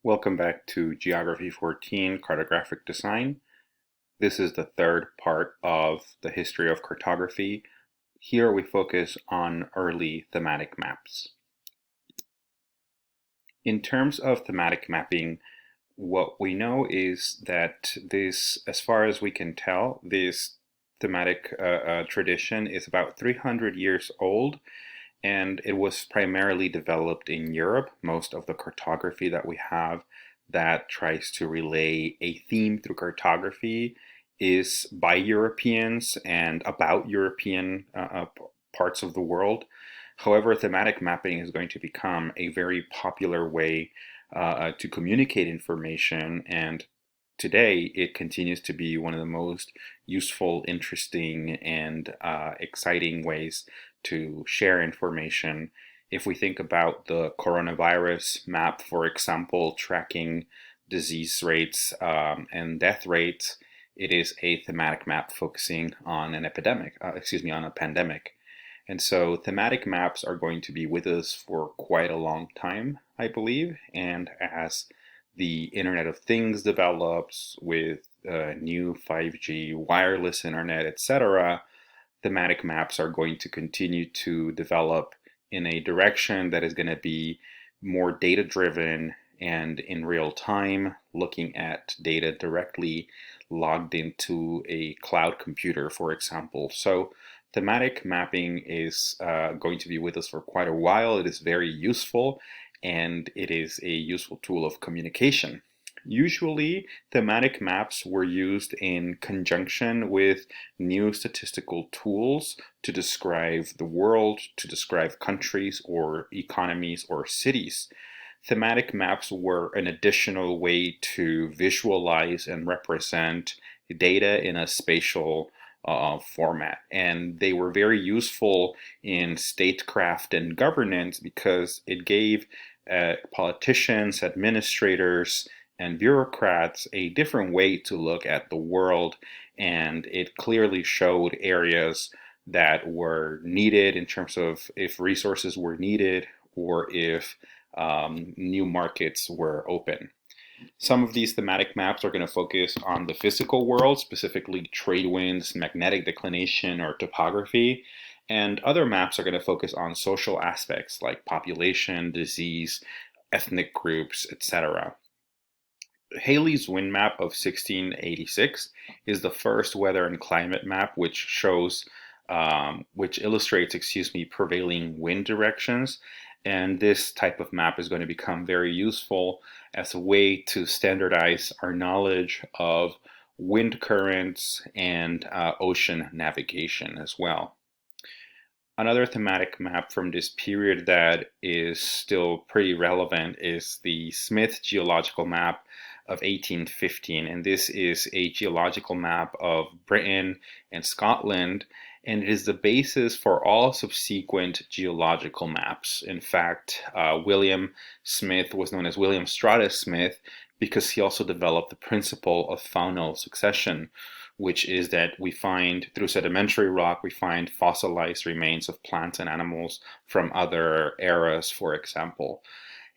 Welcome back to Geography 14 Cartographic Design. This is the third part of the history of cartography. Here we focus on early thematic maps. In terms of thematic mapping, what we know is that this, as far as we can tell, this thematic tradition is about 300 years old, and it was primarily developed in Europe. Most of the cartography that we have that tries to relay a theme through cartography is by Europeans and about European parts of the world. However, thematic mapping is going to become a very popular way to communicate information, and today it continues to be one of the most useful, interesting, and exciting ways to share information. If we think about the coronavirus map, for example, tracking disease rates and death rates, it is a thematic map focusing on an epidemic, on a pandemic. And so thematic maps are going to be with us for quite a long time, I believe. And as the Internet of Things develops with new 5G, wireless internet, etc., thematic maps are going to continue to develop in a direction that is going to be more data driven and in real time, looking at data directly logged into a cloud computer, for example. So thematic mapping is going to be with us for quite a while. It is very useful, and it is a useful tool of communication. Usually, thematic maps were used in conjunction with new statistical tools to describe the world, to describe countries or economies or cities. Thematic maps were an additional way to visualize and represent data in a spatial format. And they were very useful in statecraft and governance because it gave politicians, administrators, and bureaucrats a different way to look at the world, and it clearly showed areas that were needed in terms of if resources were needed or if new markets were open. Some of these thematic maps are going to focus on the physical world, specifically trade winds, magnetic declination, or topography. And other maps are going to focus on social aspects like population, disease, ethnic groups, etc. Halley's wind map of 1686 is the first weather and climate map which illustrates, prevailing wind directions. And this type of map is going to become very useful as a way to standardize our knowledge of wind currents and ocean navigation as well. Another thematic map from this period that is still pretty relevant is the Smith Geological Map of 1815, and this is a geological map of Britain and Scotland, and it is the basis for all subsequent geological maps. In fact, William Smith was known as William Stratus Smith because he also developed the principle of faunal succession, which is that we find, through sedimentary rock, we find fossilized remains of plants and animals from other eras, for example.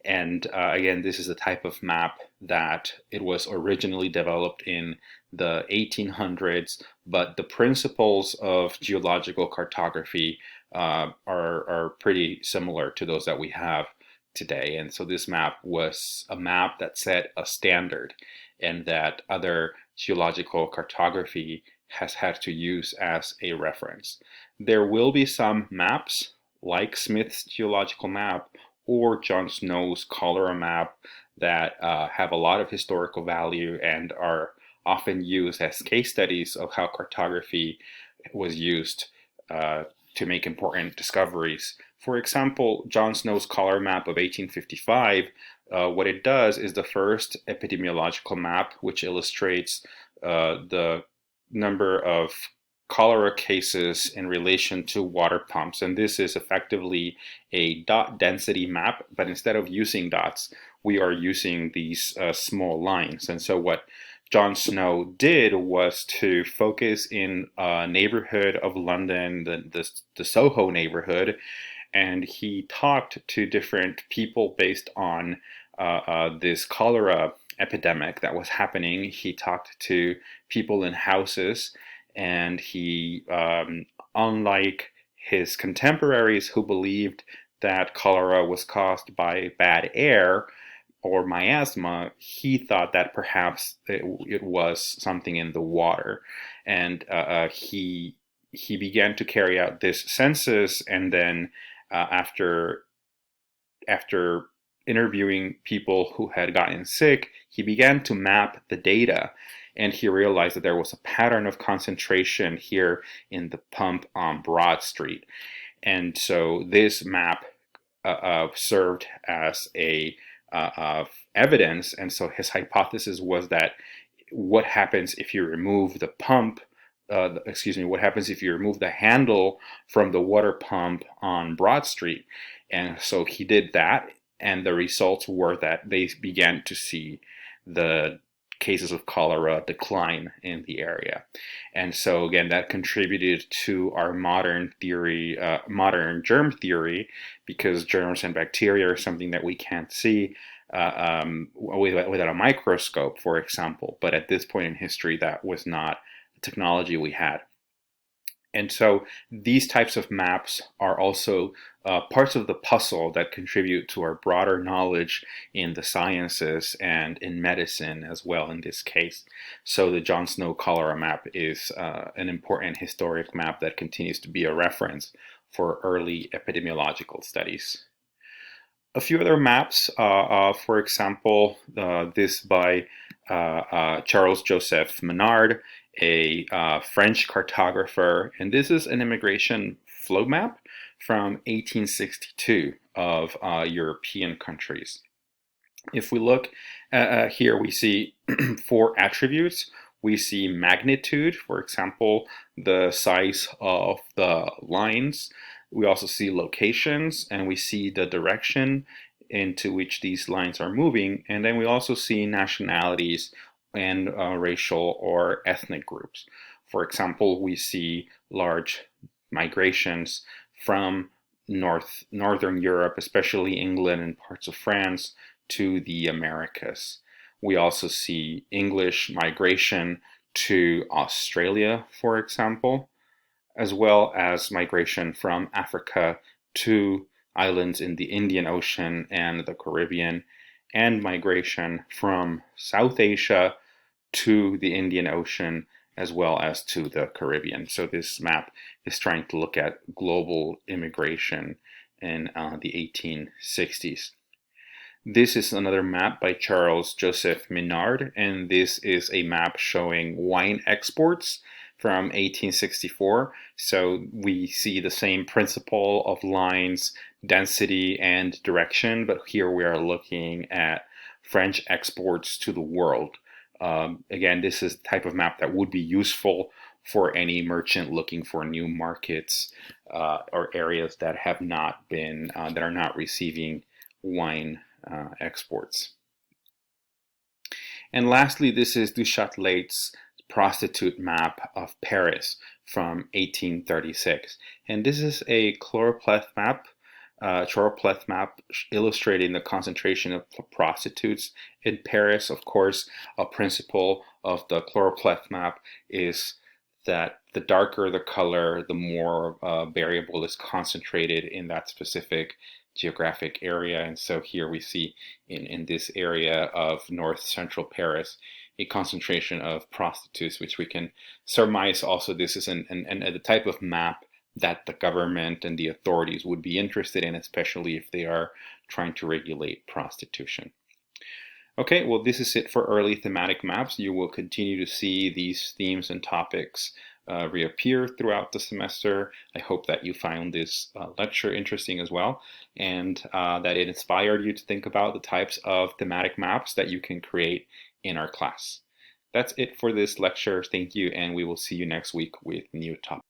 And again, this is the type of map that it was originally developed in the 1800s, but the principles of geological cartography are pretty similar to those that we have today. And so this map was a map that set a standard and that other geological cartography has had to use as a reference. There will be some maps like Smith's Geological Map or Jon Snow's Cholera Map that have a lot of historical value and are often used as case studies of how cartography was used to make important discoveries. For example, Jon Snow's Cholera Map of 1855, what it does is the first epidemiological map, which illustrates the number of cholera cases in relation to water pumps. And this is effectively a dot density map, but instead of using dots, we are using these small lines. And so what Jon Snow did was to focus in a neighborhood of London, the Soho neighborhood, and he talked to different people based on this cholera epidemic that was happening. He talked to people in houses, and he, unlike his contemporaries who believed that cholera was caused by bad air or miasma, he thought that perhaps it was something in the water, and he began to carry out this census, and then after interviewing people who had gotten sick, he began to map the data, and he realized that there was a pattern of concentration here in the pump on Broad Street. And so this map served as a evidence, and so his hypothesis was that what happens if you remove the pump, what happens if you remove the handle from the water pump on Broad Street. And so he did that, and the results were that they began to see the cases of cholera decline in the area. And so again, that contributed to our modern theory, modern germ theory, because germs and bacteria are something that we can't see without a microscope, for example. But at this point in history, that was not the technology we had. And so these types of maps are also parts of the puzzle that contribute to our broader knowledge in the sciences and in medicine as well in this case. So the Jon Snow Cholera Map is an important historic map that continues to be a reference for early epidemiological studies. A few other maps, for example, this by Charles Joseph Menard, a French cartographer, and this is an immigration flow map from 1862 of European countries. If we look here, we see 4 attributes. We see magnitude, for example, the size of the lines. We also see locations, and we see the direction into which these lines are moving. And then we also see nationalities and racial or ethnic groups. For example, we see large migrations from Northern Europe, especially England and parts of France, to the Americas. We also see English migration to Australia, for example, as well as migration from Africa to islands in the Indian Ocean and the Caribbean, and migration from South Asia to the Indian Ocean as well as to the Caribbean. So this map is trying to look at global immigration in the 1860s. This is another map by Charles Joseph Menard, and this is a map showing wine exports from 1864. So we see the same principle of lines, density, and direction, but here we are looking at French exports to the world. Again, this is the type of map that would be useful for any merchant looking for new markets or areas that have not been, that are not receiving wine exports. And lastly, this is du Châtelet's prostitute map of Paris from 1836. And this is a Chropleth map, illustrating the concentration of prostitutes in Paris. Of course, a principle of the Chropleth map is that the darker the color, the more variable is concentrated in that specific geographic area. And so here we see in this area of north central Paris a concentration of prostitutes, which we can surmise also this is the type of map that the government and the authorities would be interested in, especially if they are trying to regulate prostitution. Okay, well, this is it for early thematic maps. You will continue to see these themes and topics reappear throughout the semester. I hope that you found this lecture interesting as well, and that it inspired you to think about the types of thematic maps that you can create in our class. That's it for this lecture. Thank you, and we will see you next week with new topics.